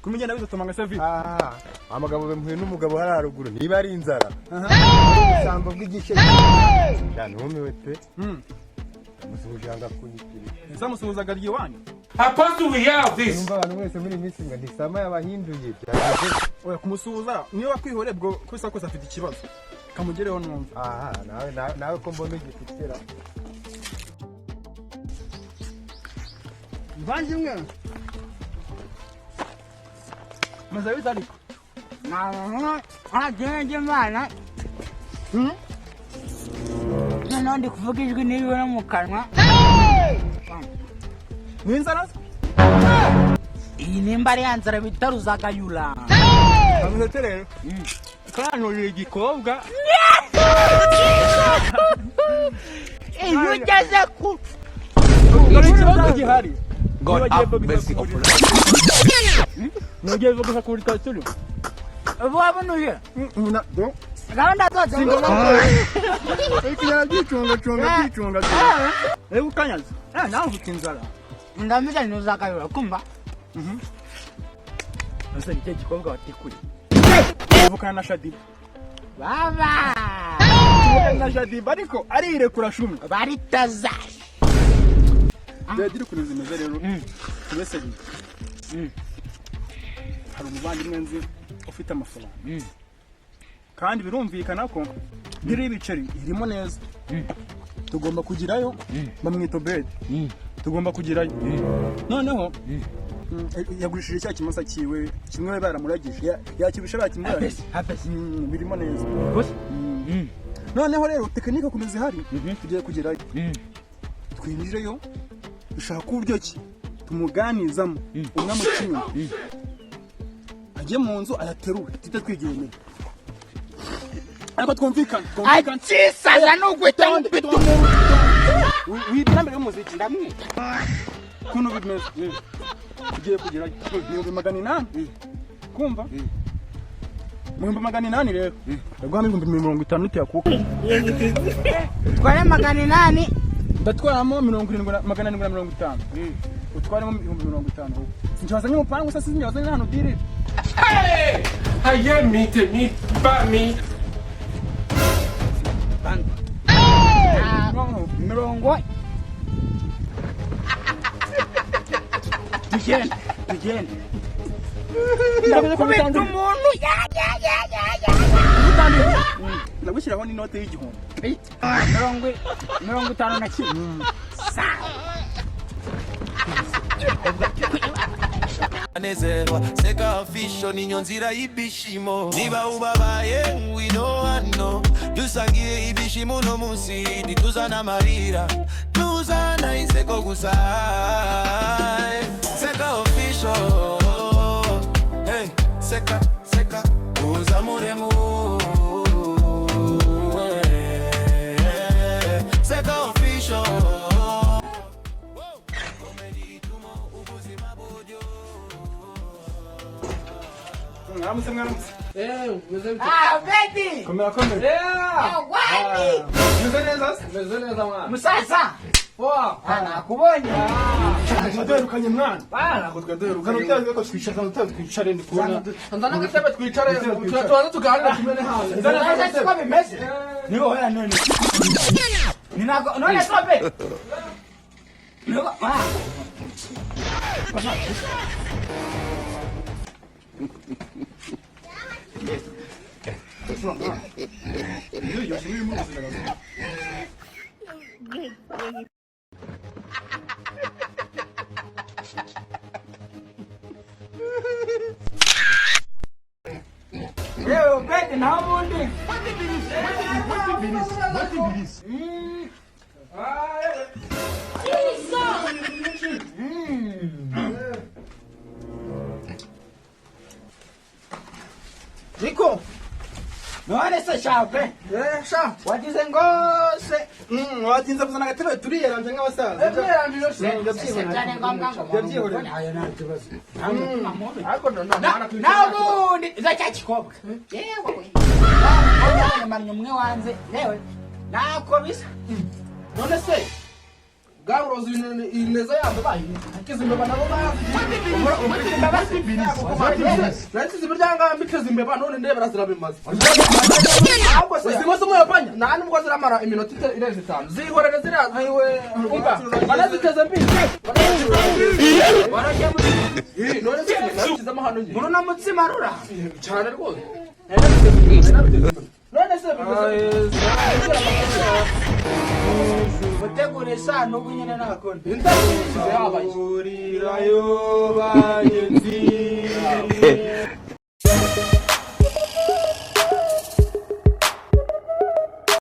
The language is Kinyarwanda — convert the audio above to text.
kumenya nabizo tomanga savi amagabo bempuye n'umugabo hararuguru niba ari inzara sambo bw'igice cyane umiwe pe musubujanga kunyitira nsamusuhuza garye wanyu Apostle we have this. Numva abantu mwese muri misi ngo ndisama yabahinduye oya kumusuhuza niyo wakwihore bwo kwisa kose afite ikibazo kamugereho numva nawe ko mbona igitera Vange mwe mazawi zariko agenge mana noneho ndi kuvuga ijwi n'iriwe no mu kanwa n'inzara iyi nimba ari ya nzara bita ruzagayura kameze rero kanurira igikobwa iyo ugeze ku ikibazo gihari God have mercy upon us. Nogeye gusa kuri tatulu ubu wabunuye do gahunda zose ikinyagicunga ukanyaza nawe ufite inzara ndameze ni ruzagayura kumva ese ni cyo gikobwa watikuri uvukana na Shadiba baba na Shadiba ariko arirekura shumi baritazaje Diri kuri zimeze rero tubese hari umuvandimwe nzi ufite amafaranga kandi birumvikana ko biri ibiceri irimo neza tugomba kugirayo bamwita bed tugomba kugirayo noneho yagurishije cya kimasa kiwe kimwe baramuragije yakibisha bakimuragije birimo neza noneho rero tekinike kumeze hari tugiye kugerayo twinjireyo ushaka uburyo ki tumuganizamo umwe mu kintu ajye mu nzu ayateruwe tite twigiye inyuma ariko twumvikana akisaza n'ugwita witira mbere y'umuziki ndamwita kuno bimeze tugiye kugerayo ni 800 kumva mu 800 rero rwame 50 tuyakuka tware 800 ndatwaramo 750 utwaremo 50 sinjaza n'umupangu sasa sinjaza n'ahantu dirire Aye meet ba me. mirongo tugende kubita umuntu ndagushyiraho n'inote y'igihumbi 51 Nezerwa seka official ninyo nzira y'ibishimo niba ubabaye ngwino hano dusangiye ibishimo no munsi dituzana marira tuzana inseko gusa seka official hey seka uzamuremu seka official mwaramutse baby komera meze neza mwana musasa nakubonye twaderukanye mwana nako twaderukanye ko twicare ndi kubona Ndana gatebe twicare tubanze tuganira kimene hanze. ndana siko bimeze niho hoya none ninago none sobe niho Yo, bete na mundi. Rico. none se shape sha wagize ngose watinze kuzana agatebe turiyeranje nk'abasaza ebyeranje se cyane ngombwa ngo Yabyihorera. ayo nta kibazo ariko nabundi zacyakikobwa yewe we maranye umwe wanze yewe nako bisa none se gaburozi ineza yabo bayi kizimbeba nabo natize imiryango mbiteze imbeba none ndebe barazirabimaze ahubwo se simo se muyapanya nani mubwo ziramara iminota irenze 5 zihorere ziraziwe umva banaziteze mbi barajya muri none se natize amahano ngi muno mutsima rura cyane rwose none se mutegure sano ubunyene nakone indazi yabaye urirayo bayenze